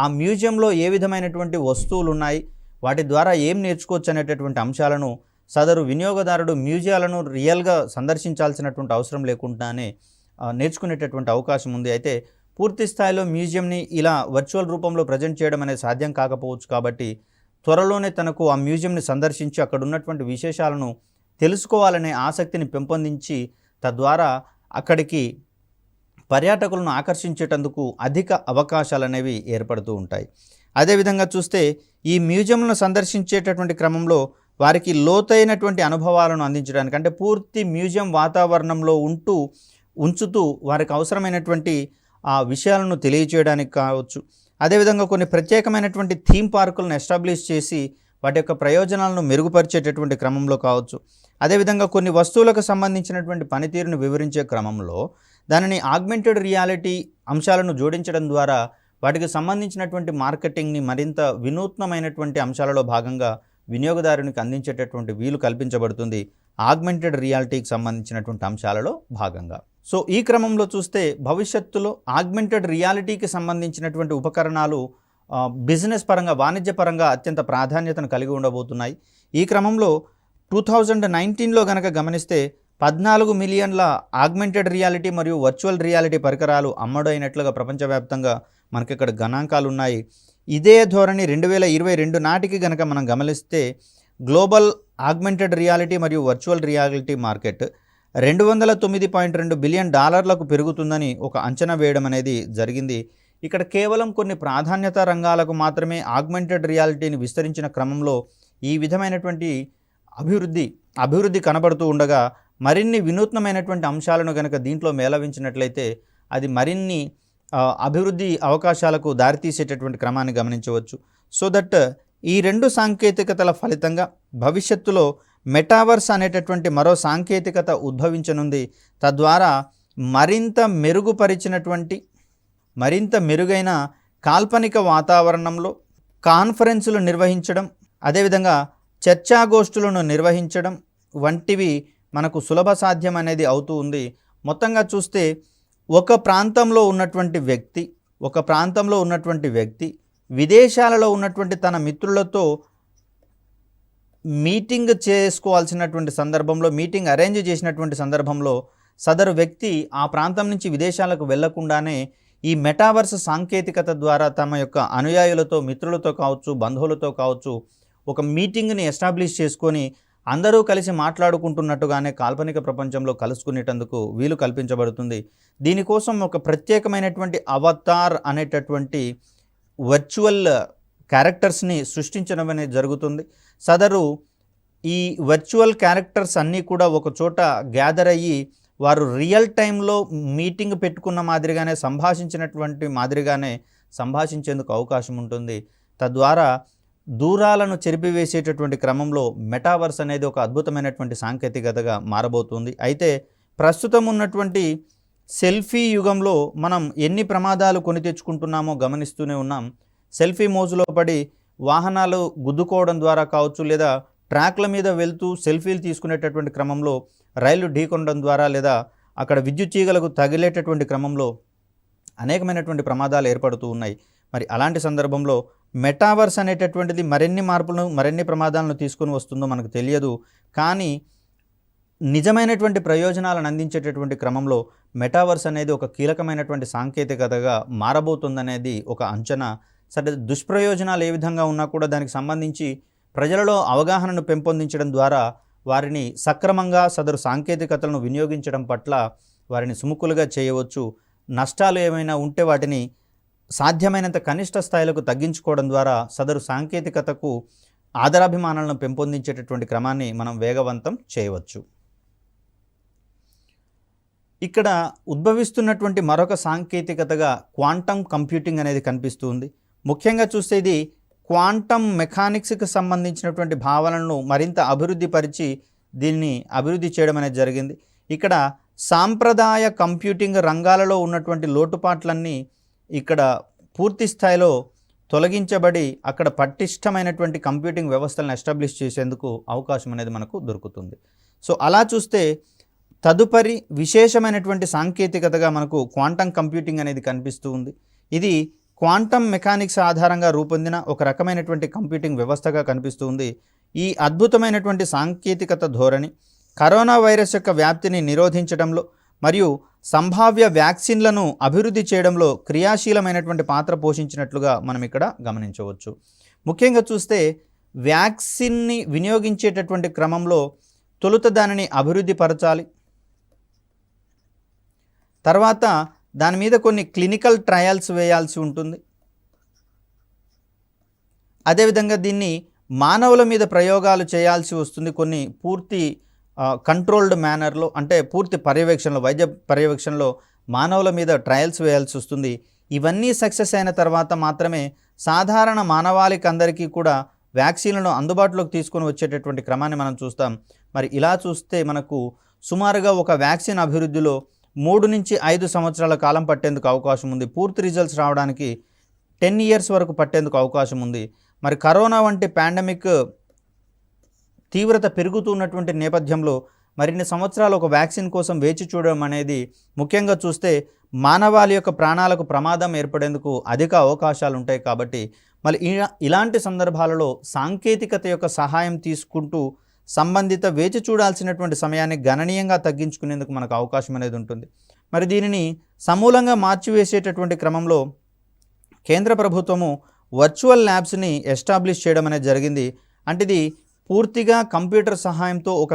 ఆ మ్యూజియంలో ఏ విధమైనటువంటి వస్తువులు ఉన్నాయి, వాటి ద్వారా ఏం నేర్చుకోవచ్చు అనేటటువంటి అంశాలను సదరు వినియోగదారుడు మ్యూజియాలను రియల్గా సందర్శించాల్సినటువంటి అవసరం లేకుండానే నేర్చుకునేటటువంటి అవకాశం ఉంది. అయితే పూర్తి స్థాయిలో మ్యూజియంని ఇలా వర్చువల్ రూపంలో ప్రజెంట్ చేయడం అనేది సాధ్యం కాకపోవచ్చు. కాబట్టి త్వరలోనే తనకు ఆ మ్యూజియంని సందర్శించి అక్కడ ఉన్నటువంటి విశేషాలను తెలుసుకోవాలనే ఆసక్తిని పెంపొందించి తద్వారా అక్కడికి పర్యాటకులను ఆకర్షించేటందుకు అధిక అవకాశాలు అనేవి ఏర్పడుతూ ఉంటాయి. అదేవిధంగా చూస్తే ఈ మ్యూజియంలను సందర్శించేటటువంటి క్రమంలో వారికి లోతైనటువంటి అనుభవాలను అందించడానికి, అంటే పూర్తి మ్యూజియం వాతావరణంలో ఉంచుతూ వారికి అవసరమైనటువంటి ఆ విషయాలను తెలియచేయడానికి కావచ్చు. అదేవిధంగా కొన్ని ప్రత్యేకమైనటువంటి థీమ్ పార్కులను ఎస్టాబ్లిష్ చేసి వాటి యొక్క ప్రయోజనాలను మెరుగుపరిచేటటువంటి క్రమంలో కావచ్చు. అదేవిధంగా కొన్ని వస్తువులకు సంబంధించినటువంటి పనితీరును వివరించే క్రమంలో దానిని ఆగ్మెంటెడ్ రియాలిటీ అంశాలను జోడించడం ద్వారా వాటికి సంబంధించినటువంటి మార్కెటింగ్ని మరింత వినూత్నమైనటువంటి అంశాలలో భాగంగా వినియోగదారునికి అందించేటటువంటి వీలు కల్పించబడుతుంది ఆగ్మెంటెడ్ రియాలిటీకి సంబంధించినటువంటి అంశాలలో భాగంగా. సో ఈ క్రమంలో చూస్తే భవిష్యత్తులో ఆగ్మెంటెడ్ రియాలిటీకి సంబంధించినటువంటి ఉపకరణాలు బిజినెస్ పరంగా, వాణిజ్యపరంగా అత్యంత ప్రాధాన్యతను కలిగి ఉండబోతున్నాయి. ఈ క్రమంలో 2019లో కనుక గమనిస్తే 14 మిలియన్ల ఆగ్మెంటెడ్ రియాలిటీ మరియు వర్చువల్ రియాలిటీ పరికరాలు అమ్మడైనట్లుగా ప్రపంచవ్యాప్తంగా మనకి ఇక్కడ గణాంకాలు ఉన్నాయి. ఇదే ధోరణి 2022 నాటికి కనుక మనం గమనిస్తే గ్లోబల్ ఆగ్మెంటెడ్ రియాలిటీ మరియు వర్చువల్ రియాలిటీ మార్కెట్ $209.2 బిలియన్ పెరుగుతుందని ఒక అంచనా వేయడం అనేది జరిగింది. ఇక్కడ కేవలం కొన్ని ప్రాధాన్యత రంగాలకు మాత్రమే ఆగ్మెంటెడ్ రియాలిటీని విస్తరించిన క్రమంలో ఈ విధమైనటువంటి అభివృద్ధి కనబడుతూ ఉండగా మరిన్ని వినూత్నమైనటువంటి అంశాలను కనుక దీంట్లో మేళవించినట్లయితే అది మరిన్ని అభివృద్ధి అవకాశాలకు దారితీసేటటువంటి క్రమాన్ని గమనించవచ్చు. సో దట్ ఈ రెండు సాంకేతికతల ఫలితంగా భవిష్యత్తులో మెటావర్స్ అనేటటువంటి మరో సాంకేతికత ఉద్భవించనుంది. తద్వారా మరింత మెరుగైన కాల్పనిక వాతావరణంలో కాన్ఫరెన్సులు నిర్వహించడం, అదేవిధంగా చర్చాగోష్ఠులను నిర్వహించడం వంటివి మనకు సులభ సాధ్యం అనేది అవుతూ ఉంది. మొత్తంగా చూస్తే ఒక ప్రాంతంలో ఉన్నటువంటి వ్యక్తి విదేశాలలో ఉన్నటువంటి తన మిత్రులతో మీటింగ్ చేసుకోవాల్సినటువంటి సందర్భంలో, మీటింగ్ అరేంజ్ చేసినటువంటి సందర్భంలో సదరు వ్యక్తి ఆ ప్రాంతం నుంచి విదేశాలకు వెళ్లకుండానే ఈ మెటావర్స్ సాంకేతికత ద్వారా తమ యొక్క అనుయాయులతో, మిత్రులతో కావచ్చు, బంధువులతో కావచ్చు ఒక మీటింగ్ని ఎస్టాబ్లిష్ చేసుకొని అందరూ కలిసి మాట్లాడుకుంటున్నట్టుగానే కాల్పనిక ప్రపంచంలో కలుసుకునేటందుకు వీలు కల్పించబడుతుంది. దీనికోసం ఒక ప్రత్యేకమైనటువంటి అవతార్ అనేటటువంటి వర్చువల్ క్యారెక్టర్స్ని సృష్టించడం అనేది జరుగుతుంది. సదరు ఈ వర్చువల్ క్యారెక్టర్స్ అన్నీ కూడా ఒక చోట గ్యాదర్ అయ్యి వారు రియల్ టైంలో మీటింగ్ పెట్టుకున్న మాదిరిగానే సంభాషించేందుకు అవకాశం ఉంటుంది. తద్వారా దూరాలను చెరిపివేసేటటువంటి క్రమంలో మెటావర్స్ అనేది ఒక అద్భుతమైనటువంటి సాంకేతికతగా మారబోతుంది. అయితే ప్రస్తుతం ఉన్నటువంటి సెల్ఫీ యుగంలో మనం ఎన్ని ప్రమాదాలు కొని తెచ్చుకుంటున్నామో గమనిస్తూనే ఉన్నాం. సెల్ఫీ మోజులో పడి వాహనాలు గుద్దుకోవడం ద్వారా కావచ్చు, లేదా ట్రాక్ల మీద వెళ్తూ సెల్ఫీలు తీసుకునేటటువంటి క్రమంలో రైళ్లు ఢీకొనడం ద్వారా, లేదా అక్కడ విద్యుత్ తీగలకు తగిలేటటువంటి క్రమంలో అనేకమైనటువంటి ప్రమాదాలు ఏర్పడుతూ ఉన్నాయి. మరి అలాంటి సందర్భంలో మెటావర్స్ అనేటటువంటిది మరిన్ని మార్పులను, మరిన్ని ప్రమాదాలను తీసుకొని వస్తుందో మనకు తెలియదు. కానీ నిజమైనటువంటి ప్రయోజనాలను అందించేటటువంటి క్రమంలో మెటావర్స్ అనేది ఒక కీలకమైనటువంటి సాంకేతికతగా మారబోతుందనేది ఒక అంచనా. సరే, దుష్ప్రయోజనాలు ఏ విధంగా ఉన్నా కూడా దానికి సంబంధించి ప్రజలలో అవగాహనను పెంపొందించడం ద్వారా వారిని సక్రమంగా సదరు సాంకేతికతలను వినియోగించడం పట్ల వారిని సుముఖులుగా చేయవచ్చు. నష్టాలు ఏమైనా ఉంటే వాటిని సాధ్యమైనంత కనిష్ట స్థాయిలకు తగ్గించుకోవడం ద్వారా సదరు సాంకేతికతకు ఆదరాభిమానాలను పెంపొందించేటటువంటి క్రమాన్ని మనం వేగవంతం చేయవచ్చు. ఇక్కడ ఉద్భవిస్తున్నటువంటి మరొక సాంకేతికతగా క్వాంటమ్ కంప్యూటింగ్ అనేది కనిపిస్తుంది. ముఖ్యంగా చూస్తే ఇది క్వాంటమ్ మెకానిక్స్కి సంబంధించినటువంటి భావనలను మరింత అభివృద్ధి చేయడం అనేది జరిగింది. ఇక్కడ సాంప్రదాయ కంప్యూటింగ్ రంగాలలో ఉన్నటువంటి లోటుపాట్లన్నీ ఇక్కడ పూర్తి స్థాయిలో తొలగించబడి అక్కడ పటిష్టమైనటువంటి కంప్యూటింగ్ వ్యవస్థలను ఎస్టాబ్లిష్ చేసేందుకు అవకాశం అనేది మనకు దొరుకుతుంది. సో అలా చూస్తే తదుపరి విశేషమైనటువంటి సాంకేతికతగా మనకు క్వాంటమ్ కంప్యూటింగ్ అనేది కనిపిస్తూ ఉంది. ఇది క్వాంటమ్ మెకానిక్స్ ఆధారంగా రూపొందిన ఒక రకమైనటువంటి కంప్యూటింగ్ వ్యవస్థగా కనిపిస్తూ ఉంది. ఈ అద్భుతమైనటువంటి సాంకేతికత ధోరణి కరోనా వైరస్ యొక్క వ్యాప్తిని నిరోధించడంలో మరియు సంభావ్య వ్యాక్సిన్లను అభివృద్ధి చేయడంలో క్రియాశీలమైనటువంటి పాత్ర పోషించినట్లుగా మనం ఇక్కడ గమనించవచ్చు. ముఖ్యంగా చూస్తే వ్యాక్సిన్ని వినియోగించేటటువంటి క్రమంలో తొలుత దానిని అభివృద్ధి పరచాలి, తర్వాత దాని మీద కొన్ని క్లినికల్ ట్రయల్స్ వేయాల్సి ఉంటుంది. అదేవిధంగా దీన్ని మానవుల మీద ప్రయోగాలు చేయాల్సి వస్తుంది. కొన్ని పూర్తి కంట్రోల్డ్ మేనర్లో, అంటే పూర్తి పర్యవేక్షణలో, వైద్య పర్యవేక్షణలో మానవుల మీద ట్రయల్స్ వేయాల్సి వస్తుంది. ఇవన్నీ సక్సెస్ అయిన తర్వాత మాత్రమే సాధారణ మానవాళికి అందరికీ కూడా వ్యాక్సిన్లను అందుబాటులోకి తీసుకొని వచ్చేటటువంటి క్రమాన్ని మనం చూస్తాం. మరి ఇలా చూస్తే మనకు సుమారుగా ఒక వ్యాక్సిన్ అభివృద్ధిలో 3 నుంచి 5 సంవత్సరాల కాలం పట్టేందుకు అవకాశం ఉంది. పూర్తి రిజల్ట్స్ రావడానికి 10 years వరకు పట్టేందుకు అవకాశం ఉంది. మరి కరోనా వంటి పాండమిక్ తీవ్రత పెరుగుతున్నటువంటి నేపథ్యంలో మరిన్ని సంవత్సరాలు ఒక వ్యాక్సిన్ కోసం వేచి చూడడం అనేది, ముఖ్యంగా చూస్తే మానవాళి యొక్క ప్రాణాలకు ప్రమాదం ఏర్పడేందుకు అధిక అవకాశాలు ఉంటాయి. కాబట్టి మరి ఇలాంటి సందర్భాలలో సాంకేతికత యొక్క సహాయం తీసుకుంటూ సంబంధిత వేచి చూడాల్సినటువంటి సమయాన్ని గణనీయంగా తగ్గించుకునేందుకు మనకు అవకాశం అనేది ఉంటుంది. మరి దీనిని సమూలంగా మార్చివేసేటటువంటి క్రమంలో కేంద్ర ప్రభుత్వము వర్చువల్ ల్యాబ్స్ని ఎస్టాబ్లిష్ చేయడం అనేది జరిగింది. అంటే ఇది పూర్తిగా కంప్యూటర్ సహాయంతో ఒక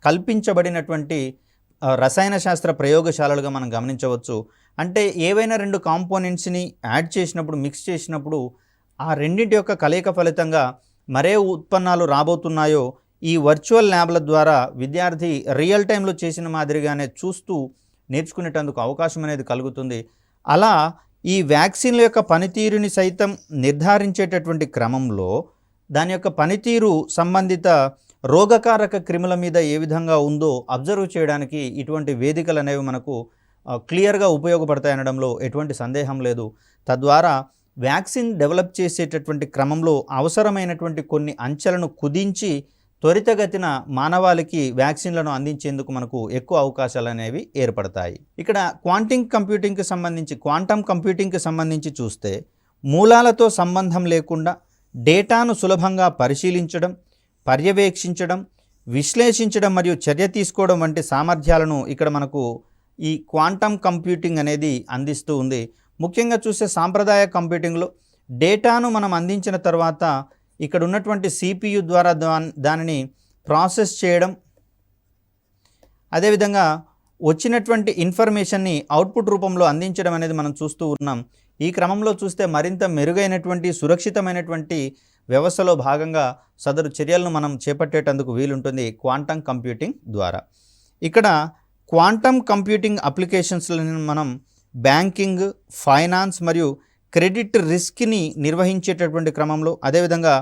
కల్పించబడినటువంటి రసాయన శాస్త్ర ప్రయోగశాలలుగా మనం గమనించవచ్చు. అంటే ఏవైనా 2 కాంపోనెంట్స్ని యాడ్ చేసినప్పుడు, మిక్స్ చేసినప్పుడు ఆ రెండింటి యొక్క కలయిక ఫలితంగా మరే ఉత్పన్నాలు రాబోతున్నాయో ఈ వర్చువల్ ల్యాబ్ల ద్వారా విద్యార్థి రియల్ టైంలో చేసిన మాదిరిగానే చూస్తూ నేర్చుకునేటందుకు అవకాశం అనేది కలుగుతుంది. అలా ఈ వ్యాక్సిన్ల యొక్క పనితీరుని సైతం నిర్ధారించేటటువంటి క్రమంలో దాని యొక్క పనితీరు సంబంధిత రోగకారక క్రిముల మీద ఏ విధంగా ఉందో అబ్జర్వ్ చేయడానికి ఇటువంటి వేదికలు అనేవి మనకు క్లియర్గా ఉపయోగపడతాయనడంలో ఎటువంటి సందేహం లేదు. తద్వారా వ్యాక్సిన్ డెవలప్ చేసేటటువంటి క్రమంలో అవసరమైనటువంటి కొన్ని అంచెలను కుదించి త్వరితగతిన మానవాళికి వ్యాక్సిన్లను అందించేందుకు మనకు ఎక్కువ అవకాశాలు అనేవి ఏర్పడతాయి. ఇక్కడ క్వాంటమ్ కంప్యూటింగ్కి సంబంధించి చూస్తే మూలాలతో సంబంధం లేకుండా డేటాను సులభంగా పరిశీలించడం, పర్యవేక్షించడం, విశ్లేషించడం మరియు చర్య తీసుకోవడం వంటి సామర్థ్యాలను ఇక్కడ మనకు ఈ క్వాంటమ్ కంప్యూటింగ్ అనేది అందిస్తూ ఉంది. ముఖ్యంగా చూస్తే సాంప్రదాయ కంప్యూటింగ్లో డేటాను మనం అందించిన తర్వాత ఇక్కడ ఉన్నటువంటి CPU ద్వారా దానిని ప్రాసెస్ చేయడం, అదేవిధంగా వచ్చినటువంటి ఇన్ఫర్మేషన్ని అవుట్పుట్ రూపంలో అందించడం అనేది మనం చూస్తూ ఉన్నాం. ఈ క్రమంలో చూస్తే మరింత మెరుగైనటువంటి సురక్షితమైనటువంటి వ్యవస్థలో భాగంగా సదరు చర్యలను మనం చేపట్టేటందుకు వీలుంటుంది క్వాంటమ్ కంప్యూటింగ్ ద్వారా. ఇక్కడ క్వాంటమ్ కంప్యూటింగ్ అప్లికేషన్స్లను మనం బ్యాంకింగ్, ఫైనాన్స్ మరియు క్రెడిట్ రిస్క్ని నిర్వహించేటటువంటి క్రమంలో, అదేవిధంగా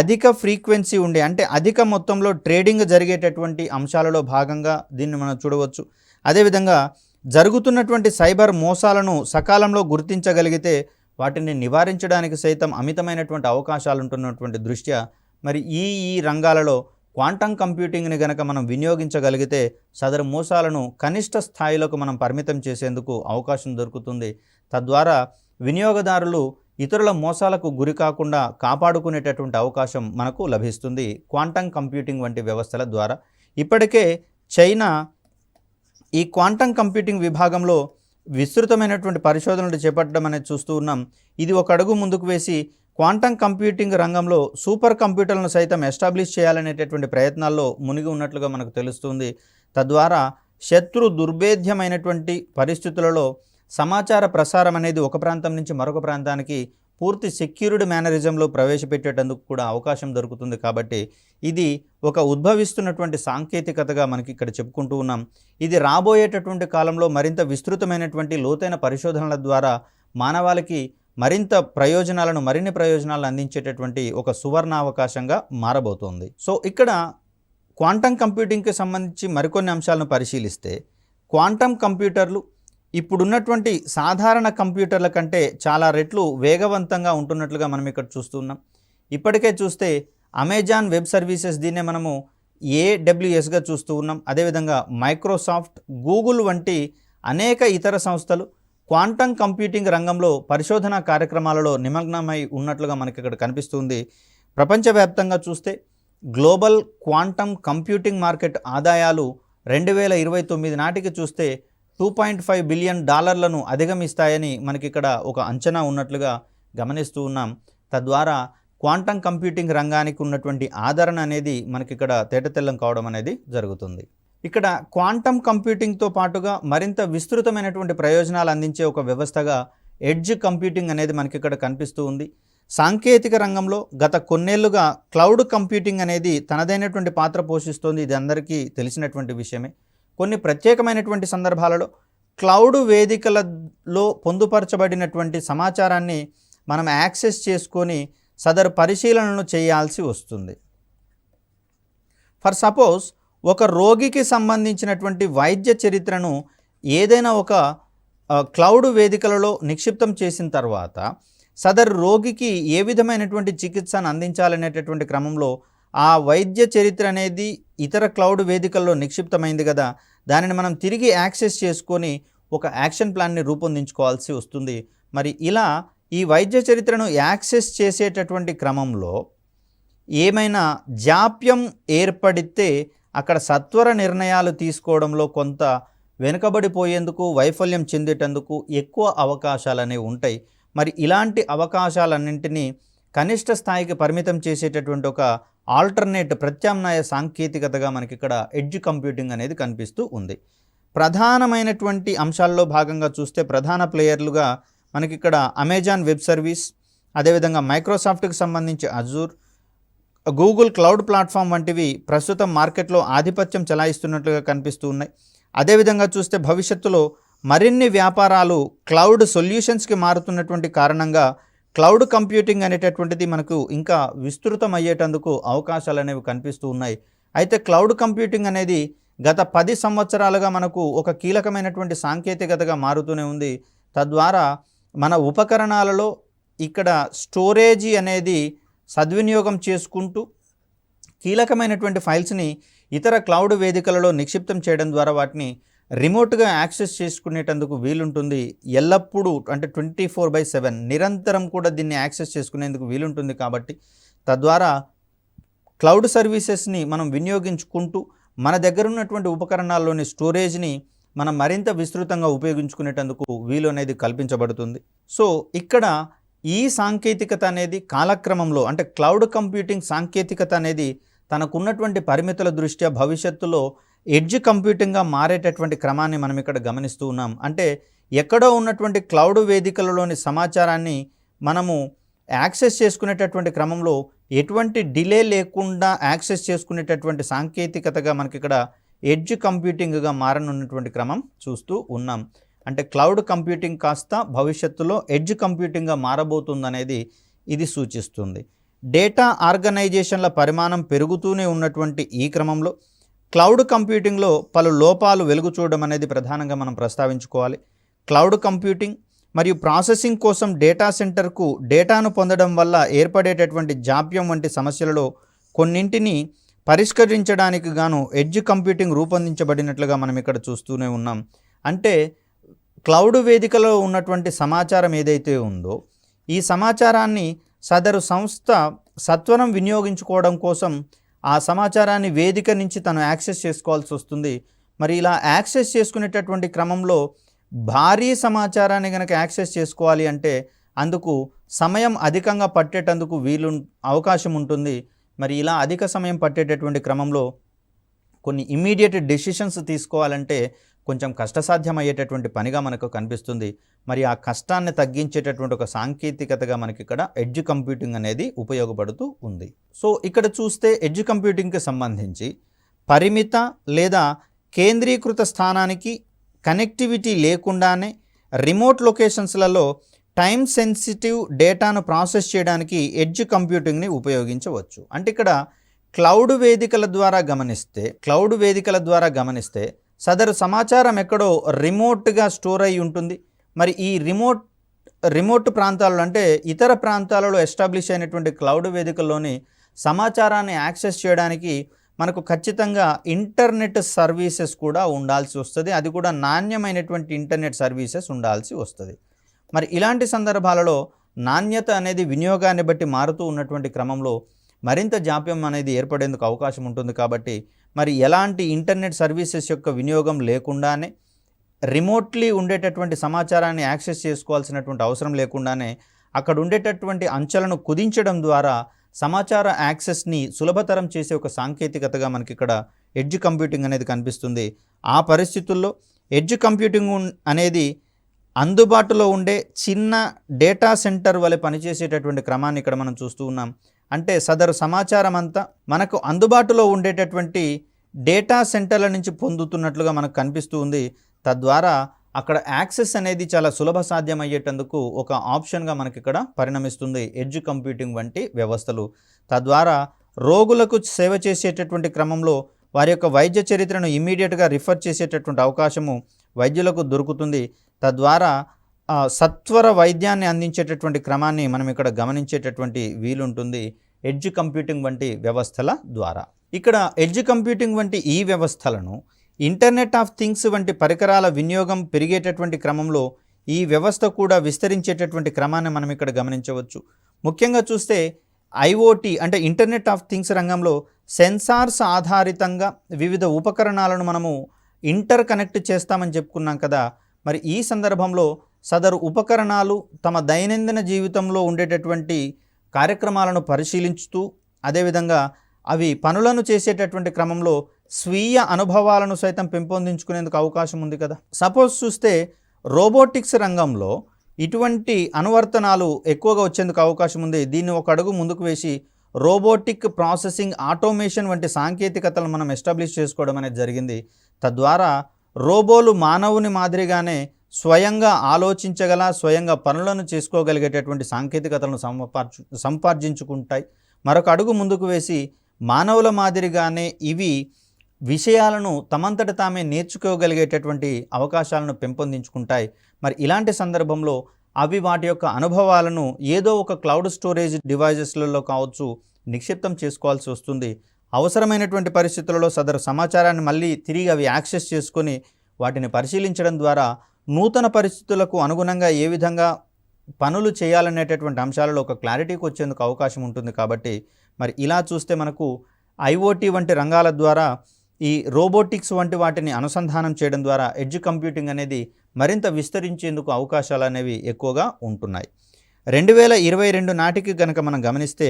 అధిక ఫ్రీక్వెన్సీ ఉండే అంటే అధిక మొత్తంలో ట్రేడింగ్ జరిగేటటువంటి అంశాలలో భాగంగా దీన్ని మనం చూడవచ్చు. అదేవిధంగా జరుగుతున్నటువంటి సైబర్ మోసాలను సకాలంలో గుర్తించగలిగితే వాటిని నివారించడానికి సైతం అమితమైనటువంటి అవకాశాలు ఉంటున్నటువంటి దృష్ట్యా మరి ఈ రంగాలలో క్వాంటమ్ కంప్యూటింగ్ని గనక మనం వినియోగించగలిగితే సదరు మోసాలను కనిష్ట స్థాయిలోకి మనం పరిమితం చేసేందుకు అవకాశం దొరుకుతుంది. తద్వారా వినియోగదారులు ఇతరుల మోసాలకు గురి కాకుండా కాపాడుకునేటటువంటి అవకాశం మనకు లభిస్తుంది క్వాంటమ్ కంప్యూటింగ్ వంటి వ్యవస్థల ద్వారా. ఇప్పటికే చైనా ఈ క్వాంటమ్ కంప్యూటింగ్ విభాగంలో విస్తృతమైనటువంటి పరిశోధనలు చేపట్టడం అనేది చూస్తూ ఉన్నాం. ఇది ఒక అడుగు ముందుకు వేసి క్వాంటమ్ కంప్యూటింగ్ రంగంలో సూపర్ కంప్యూటర్లను సైతం ఎస్టాబ్లిష్ చేయాలనేటటువంటి ప్రయత్నాల్లో మునిగి ఉన్నట్లుగా మనకు తెలుస్తుంది. తద్వారా శత్రు దుర్భేద్యమైనటువంటి పరిస్థితులలో సమాచార ప్రసారం అనేది ఒక ప్రాంతం నుంచి మరొక ప్రాంతానికి పూర్తి సెక్యూర్డ్ మేనరిజంలో ప్రవేశపెట్టేటందుకు కూడా అవకాశం దొరుకుతుంది. కాబట్టి ఇది ఒక ఉద్భవిస్తున్నటువంటి సాంకేతికతగా మనకి ఇక్కడ చెప్పుకుంటూ ఉన్నాం. ఇది రాబోయేటటువంటి కాలంలో మరింత విస్తృతమైనటువంటి లోతైన పరిశోధనల ద్వారా మానవాళికి మరిన్ని ప్రయోజనాలను అందించేటటువంటి ఒక సువర్ణావకాశంగా మారబోతోంది. సో ఇక్కడ క్వాంటమ్ కంప్యూటింగ్కి సంబంధించి మరికొన్ని అంశాలను పరిశీలిస్తే క్వాంటమ్ కంప్యూటర్లు ఇప్పుడున్నటువంటి సాధారణ కంప్యూటర్ల కంటే చాలా రెట్లు వేగవంతంగా ఉంటున్నట్లుగా మనం ఇక్కడ చూస్తున్నాం. ఇప్పటికే చూస్తే అమెజాన్ వెబ్ సర్వీసెస్ దీన్నే మనము AWSగా చూస్తూ ఉన్నాం. అదేవిధంగా మైక్రోసాఫ్ట్, గూగుల్ వంటి అనేక ఇతర సంస్థలు క్వాంటమ్ కంప్యూటింగ్ రంగంలో పరిశోధనా కార్యక్రమాలలో నిమగ్నమై ఉన్నట్లుగా మనకి ఇక్కడ కనిపిస్తుంది. ప్రపంచవ్యాప్తంగా చూస్తే గ్లోబల్ క్వాంటమ్ కంప్యూటింగ్ మార్కెట్ ఆదాయాలు 2029 నాటికి చూస్తే $2.5 బిలియన్ అధిగమిస్తాయని మనకి ఇక్కడ ఒక అంచనా ఉన్నట్లుగా గమనిస్తూ ఉన్నాం. తద్వారా క్వాంటమ్ కంప్యూటింగ్ రంగానికి ఉన్నటువంటి ఆదరణ అనేది మనకి ఇక్కడ తేటతెల్లం కావడం అనేది జరుగుతుంది. ఇక్కడ క్వాంటమ్ కంప్యూటింగ్తో పాటుగా మరింత విస్తృతమైనటువంటి ప్రయోజనాలు అందించే ఒక వ్యవస్థగా ఎడ్జ్ కంప్యూటింగ్ అనేది మనకి ఇక్కడ కనిపిస్తూ ఉంది. సాంకేతిక రంగంలో గత కొన్నేళ్లుగా క్లౌడ్ కంప్యూటింగ్ అనేది తనదైనటువంటి పాత్ర పోషిస్తోంది. ఇది అందరికీ తెలిసినటువంటి విషయమే. కొన్ని ప్రత్యేకమైనటువంటి సందర్భాలలో క్లౌడ్ వేదికలలో పొందుపరచబడినటువంటి సమాచారాన్ని మనం యాక్సెస్ చేసుకొని సదరు పరిశీలనలు చేయాల్సి వస్తుంది. ఫర్ సపోజ్ ఒక రోగికి సంబంధించినటువంటి వైద్య చరిత్రను ఏదైనా ఒక క్లౌడ్ వేదికలలో నిక్షిప్తం చేసిన తర్వాత సదరు రోగికి ఏ విధమైనటువంటి చికిత్సను అందించాలనేటటువంటి క్రమంలో ఆ వైద్య చరిత్ర అనేది ఇతర క్లౌడ్ వేదికల్లో నిక్షిప్తమైంది కదా, దానిని మనం తిరిగి యాక్సెస్ చేసుకొని ఒక యాక్షన్ ప్లాన్ని రూపొందించుకోవాల్సి వస్తుంది. మరి ఇలా ఈ వైద్య చరిత్రను యాక్సెస్ చేసేటటువంటి క్రమంలో ఏమైనా జాప్యం ఏర్పడితే అక్కడ సత్వర నిర్ణయాలు తీసుకోవడంలో కొంత వెనుకబడిపోయేందుకు, వైఫల్యం చెందేటందుకు ఎక్కువ అవకాశాలు అనేవి ఉంటాయి. మరి ఇలాంటి అవకాశాలన్నింటినీ కనిష్ట స్థాయికి పరిమితం చేసేటటువంటి ఒక ఆల్టర్నేట్ ప్రత్యామ్నాయ సాంకేతికతగా మనకి ఇక్కడ ఎడ్జ్ కంప్యూటింగ్ అనేది కనిపిస్తూ ఉంది. ప్రధానమైనటువంటి అంశాల్లో భాగంగా చూస్తే ప్రధాన ప్లేయర్లుగా మనకి ఇక్కడ అమెజాన్ వెబ్ సర్వీస్, అదేవిధంగా మైక్రోసాఫ్ట్కి సంబంధించి అజూర్, గూగుల్ క్లౌడ్ ప్లాట్ఫామ్ వంటివి ప్రస్తుతం మార్కెట్లో ఆధిపత్యం చెలాయిస్తున్నట్లుగా కనిపిస్తూ ఉన్నాయి. అదేవిధంగా చూస్తే భవిష్యత్తులో మరిన్ని వ్యాపారాలు క్లౌడ్ సొల్యూషన్స్కి మారుతున్నటువంటి కారణంగా క్లౌడ్ కంప్యూటింగ్ అనేటటువంటిది మనకు ఇంకా విస్తృతం అయ్యేటందుకు అవకాశాలు అనేవి కనిపిస్తూ ఉన్నాయి. అయితే క్లౌడ్ కంప్యూటింగ్ అనేది గత 10 సంవత్సరాలుగా మనకు ఒక కీలకమైనటువంటి సాంకేతికతగా మారుతూనే ఉంది. తద్వారా మన ఉపకరణాలలో ఇక్కడ స్టోరేజీ అనేది సద్వినియోగం చేసుకుంటూ కీలకమైనటువంటి ఫైల్స్ని ఇతర క్లౌడ్ వేదికలలో నిక్షిప్తం చేయడం ద్వారా వాటిని రిమోట్గా యాక్సెస్ చేసుకునేటందుకు వీలుంటుంది. ఎల్లప్పుడూ అంటే 24/7 నిరంతరం కూడా దీన్ని యాక్సెస్ చేసుకునేందుకు వీలుంటుంది. కాబట్టి తద్వారా క్లౌడ్ సర్వీసెస్ని మనం వినియోగించుకుంటూ మన దగ్గర ఉన్నటువంటి ఉపకరణాల్లోని స్టోరేజ్ని మనం మరింత విస్తృతంగా ఉపయోగించుకునేటందుకు వీలు అనేది కల్పించబడుతుంది. సో ఇక్కడ ఈ సాంకేతికత అనేది కాలక్రమంలో అంటే క్లౌడ్ కంప్యూటింగ్ సాంకేతికత అనేది తనకున్నటువంటి పరిమితుల దృష్ట్యా భవిష్యత్తులో ఎడ్జ్ కంప్యూటింగ్గా మారేటటువంటి క్రమాన్ని మనం ఇక్కడ గమనిస్తూ ఉన్నాం. అంటే ఎక్కడో ఉన్నటువంటి క్లౌడ్ వేదికలలోని సమాచారాన్ని మనము యాక్సెస్ చేసుకునేటటువంటి క్రమంలో ఎటువంటి డిలే లేకుండా యాక్సెస్ చేసుకునేటటువంటి సాంకేతికతగా మనకి ఇక్కడ ఎడ్జ్ కంప్యూటింగ్గా మారనున్నటువంటి క్రమం చూస్తూ ఉన్నాం. అంటే క్లౌడ్ కంప్యూటింగ్ కాస్త భవిష్యత్తులో ఎడ్జ్ కంప్యూటింగ్గా మారబోతుందనేది ఇది సూచిస్తుంది. డేటా ఆర్గనైజేషన్ల పరిమాణం పెరుగుతూనే ఉన్నటువంటి ఈ క్రమంలో క్లౌడ్ కంప్యూటింగ్లో పలు లోపాలు వెలుగు చూడడం అనేది ప్రధానంగా మనం ప్రస్తావించుకోవాలి. క్లౌడ్ కంప్యూటింగ్ మరియు ప్రాసెసింగ్ కోసం డేటా సెంటర్కు డేటాను పొందడం వల్ల ఏర్పడేటటువంటి జాప్యం వంటి సమస్యలలో కొన్నింటిని పరిష్కరించడానికి గాను ఎడ్జ్ కంప్యూటింగ్ రూపొందించబడినట్లుగా మనం ఇక్కడ చూస్తూనే ఉన్నాం. అంటే క్లౌడ్ వేదికలో ఉన్నటువంటి సమాచారం ఏదైతే ఉందో ఈ సమాచారాన్ని సదరు సంస్థ సత్వరం వినియోగించుకోవడం కోసం ఆ సమాచారాన్ని వేదిక నుంచి తను యాక్సెస్ చేసుకోవాల్సి వస్తుంది. మరి ఇలా యాక్సెస్ చేసుకునేటటువంటి క్రమంలో భారీ సమాచారాన్ని కనుక యాక్సెస్ చేసుకోవాలి అంటే అందుకు సమయం అధికంగా పట్టేటందుకు అవకాశం ఉంటుంది. మరి ఇలా అధిక సమయం పట్టేటటువంటి క్రమంలో కొన్ని ఇమ్మీడియట్ డెసిషన్స్ తీసుకోవాలంటే కొంచెం కష్టసాధ్యమయ్యేటటువంటి పనిగా మనకు కనిపిస్తుంది. మరి ఆ కష్టాన్ని తగ్గించేటటువంటి ఒక సాంకేతికతగా మనకి ఇక్కడ ఎడ్జ్ కంప్యూటింగ్ అనేది ఉపయోగపడుతూ ఉంది. సో ఇక్కడ చూస్తే ఎడ్జ్ కంప్యూటింగ్కి సంబంధించి పరిమిత లేదా కేంద్రీకృత స్థానానికి కనెక్టివిటీ లేకుండానే రిమోట్ లొకేషన్స్లలో టైం సెన్సిటివ్ డేటాను ప్రాసెస్ చేయడానికి ఎడ్జ్ కంప్యూటింగ్ని ఉపయోగించవచ్చు. అంటే ఇక్కడ క్లౌడ్ వేదికల ద్వారా గమనిస్తే సదరు సమాచారం ఎక్కడో రిమోట్గా స్టోర్ అయి ఉంటుంది. మరి ఈ రిమోట్ ప్రాంతాలలో అంటే ఇతర ప్రాంతాలలో ఎస్టాబ్లిష్ అయినటువంటి క్లౌడ్ వేదికల్లోని సమాచారాన్ని యాక్సెస్ చేయడానికి మనకు ఖచ్చితంగా ఇంటర్నెట్ సర్వీసెస్ కూడా ఉండాల్సి వస్తుంది. అది కూడా నాణ్యమైనటువంటి ఇంటర్నెట్ సర్వీసెస్ ఉండాల్సి వస్తుంది. మరి ఇలాంటి సందర్భాలలో నాణ్యత అనేది వినియోగాన్ని బట్టి మారుతూ ఉన్నటువంటి క్రమంలో మరింత జాప్యం అనేది ఏర్పడేందుకు అవకాశం ఉంటుంది. కాబట్టి మరి ఎలాంటి ఇంటర్నెట్ సర్వీసెస్ యొక్క వినియోగం లేకుండానే రిమోట్లీ ఉండేటటువంటి సమాచారాన్ని యాక్సెస్ చేసుకోవాల్సినటువంటి అవసరం లేకుండానే అక్కడ ఉండేటటువంటి అంచెలను కుదించడం ద్వారా సమాచార యాక్సెస్ని సులభతరం చేసే ఒక సాంకేతికతగా మనకి ఇక్కడ ఎడ్జ్ కంప్యూటింగ్ అనేది కనిపిస్తుంది. ఆ పరిస్థితుల్లో ఎడ్జ్ కంప్యూటింగ్ అనేది అందుబాటులో ఉండే చిన్న డేటా సెంటర్ వలె పనిచేసేటటువంటి క్రమాన్ని ఇక్కడ మనం చూస్తూ ఉన్నాం. అంటే సదరు సమాచారం అంతా మనకు అందుబాటులో ఉండేటటువంటి డేటా సెంటర్ల నుంచి పొందుతున్నట్లుగా మనకు కనిపిస్తూ ఉంది. తద్వారా అక్కడ యాక్సెస్ అనేది చాలా సులభ సాధ్యమయ్యేటందుకు ఒక ఆప్షన్గా మనకి ఇక్కడ పరిణమిస్తుంది ఎడ్జ్ కంప్యూటింగ్ వంటి వ్యవస్థలు. తద్వారా రోగులకు సేవ చేసేటటువంటి క్రమంలో వారి యొక్క వైద్య చరిత్రను ఇమ్మీడియట్గా రిఫర్ చేసేటటువంటి అవకాశము వైద్యులకు దొరుకుతుంది. తద్వారా సత్వర వైద్యాన్ని అందించేటటువంటి క్రమాన్ని మనం ఇక్కడ గమనించేటటువంటి వీలుంటుంది ఎడ్జ్ కంప్యూటింగ్ వంటి వ్యవస్థల ద్వారా. ఇక్కడ ఎడ్జ్ కంప్యూటింగ్ వంటి ఈ వ్యవస్థలను ఇంటర్నెట్ ఆఫ్ థింగ్స్ వంటి పరికరాల వినియోగం పెరిగేటటువంటి క్రమంలో ఈ వ్యవస్థ కూడా విస్తరించేటటువంటి క్రమాన్ని మనం ఇక్కడ గమనించవచ్చు. ముఖ్యంగా చూస్తే ఐఓటీ అంటే ఇంటర్నెట్ ఆఫ్ థింగ్స్ రంగంలో సెన్సార్స్ ఆధారితంగా వివిధ ఉపకరణాలను మనము ఇంటర్ కనెక్ట్ చేస్తామని చెప్పుకున్నాం కదా. మరి ఈ సందర్భంలో సదరు ఉపకరణాలు తమ దైనందిన జీవితంలో ఉండేటటువంటి కార్యక్రమాలను పరిశీలించుతూ అదేవిధంగా అవి పనులను చేసేటటువంటి క్రమంలో స్వీయ అనుభవాలను సైతం పెంపొందించుకునేందుకు అవకాశం ఉంది కదా. సపోజ్ చూస్తే రోబోటిక్స్ రంగంలో ఇటువంటి అనువర్తనాలు ఎక్కువగా వచ్చేందుకు అవకాశం ఉంది. దీన్ని ఒక అడుగు ముందుకు వేసి రోబోటిక్ ప్రాసెసింగ్ ఆటోమేషన్ వంటి సాంకేతికతలను మనం ఎస్టాబ్లిష్ చేసుకోవడం అనేది జరిగింది. తద్వారా రోబోలు మానవుని మాదిరిగానే స్వయంగా ఆలోచించగల స్వయంగా పనులను చేసుకోగలిగేటటువంటి సాంకేతికతలను సంపార్జించుకుంటాయి. మరొక అడుగు ముందుకు వేసి మానవుల మాదిరిగానే ఇవి విషయాలను తమంతట తామే నేర్చుకోగలిగేటటువంటి అవకాశాలను పెంపొందించుకుంటాయి. మరి ఇలాంటి సందర్భంలో అవి వాటి యొక్క అనుభవాలను ఏదో ఒక క్లౌడ్ స్టోరేజ్ డివైజెస్లలో కావచ్చు నిక్షిప్తం చేసుకోవాల్సి వస్తుంది. అవసరమైనటువంటి పరిస్థితులలో సదరు సమాచారాన్ని మళ్ళీ తిరిగి అవి యాక్సెస్ చేసుకొని వాటిని పరిశీలించడం ద్వారా నూతన పరిస్థితులకు అనుగుణంగా ఏ విధంగా పనులు చేయాలనేటటువంటి అంశాలలో ఒక క్లారిటీకి వచ్చేందుకు అవకాశం ఉంటుంది. కాబట్టి మరి ఇలా చూస్తే మనకు ఐఓటీ వంటి రంగాల ద్వారా ఈ రోబోటిక్స్ వంటి వాటిని అనుసంధానం చేయడం ద్వారా ఎడ్జ్ కంప్యూటింగ్ అనేది మరింత విస్తరించేందుకు అవకాశాలు అనేవి ఎక్కువగా ఉంటున్నాయి. 2022 నాటికి గనక మనం గమనిస్తే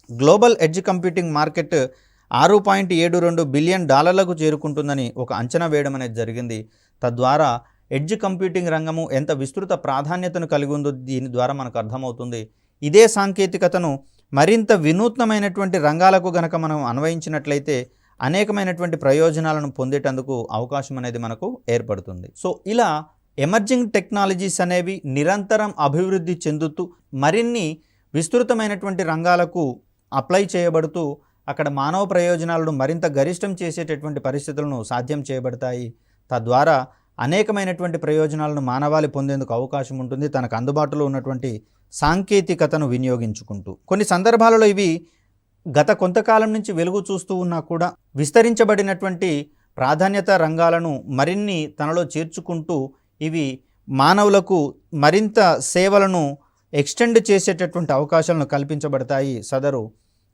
global edge computing market $6.72 billion చేరుకుంటుందని ఒక అంచనా వేయడం అనేది జరిగింది. తద్వారా ఎడ్జ్ కంప్యూటింగ్ రంగము ఎంత విస్తృత ప్రాధాన్యతను కలిగి ఉందో దీని ద్వారా మనకు అర్థమవుతుంది. ఇదే సాంకేతికతను మరింత వినూత్నమైనటువంటి రంగాలకు గనక మనం అన్వయించినట్లయితే అనేకమైనటువంటి ప్రయోజనాలను పొందేటందుకు అవకాశం అనేది మనకు ఏర్పడుతుంది. సో ఇలా ఎమర్జింగ్ టెక్నాలజీస్ అనేవి నిరంతరం అభివృద్ధి చెందుతూ మరిన్ని విస్తృతమైనటువంటి రంగాలకు అప్లై చేయబడుతూ అక్కడ మానవ ప్రయోజనాలను మరింత గరిష్టం చేసేటటువంటి పరిస్థితులను సాధ్యం చేయబడతాయి. తద్వారా అనేకమైనటువంటి ప్రయోజనాలను మానవాళి పొందేందుకు అవకాశం ఉంటుంది తనకు అందుబాటులో ఉన్నటువంటి సాంకేతికతను వినియోగించుకుంటూ. కొన్ని సందర్భాలలో ఇవి గత కొంతకాలం నుంచి వెలుగు చూస్తూ ఉన్నా కూడా విస్తరించబడినటువంటి ప్రాధాన్యత రంగాలను మరిన్ని తనలో చేర్చుకుంటూ ఇవి మానవులకు మరింత సేవలను ఎక్స్టెండ్ చేసేటటువంటి అవకాశాలను కల్పించబడతాయి సదరు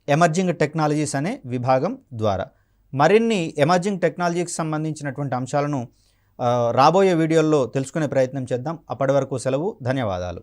ఎమర్జింగ్ టెక్నాలజీస్ అనే విభాగం ద్వారా. మరిన్ని ఎమర్జింగ్ టెక్నాలజీకి సంబంధించినటువంటి అంశాలను రాబోయే వీడియోల్లో తెలుసుకునే ప్రయత్నం చేద్దాం. అప్పటి వరకు సెలవు. ధన్యవాదాలు.